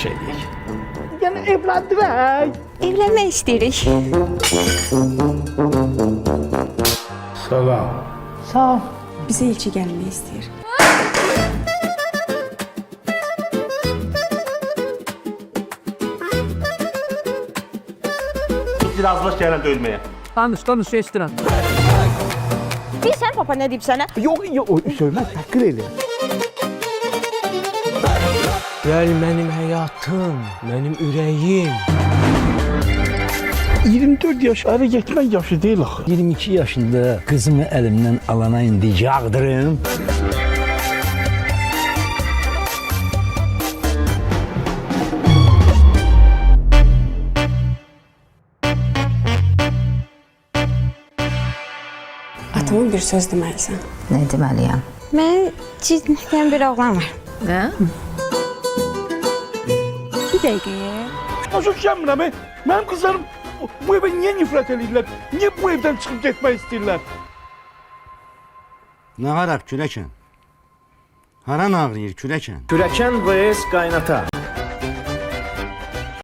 çıxış edək. Yəni evləndirək. Evlənmək istəyirik. Salam. Sağ ol. Bizə elçi gəlmək istəyir. Bir razılaş gələn döyülməyə. Danış, eşidirəm. Bilsən papa nə deyib sənə? Yox, o söyləmə, təhqir elə. Yəni mənim həyatım, mənim ürəyim. 24 yaş ərə getmək yaşı deyil axı. 22 yaşında kızımı elimden alana indi yağdırım. Atama bir söz deməlisən. Nə deməliyəm? Mən cidden bir oğlan var. Nə? Bir dəqiqəyə. Başa düşəmirəm, mənim qızlarım bu evə niyə nifrət edirlər? Niyə bu evdən çıxıb getmək istəyirlər? Ne harak kürəkən? Haran ağrıyır kürəkən? Kürəkən vs qaynata.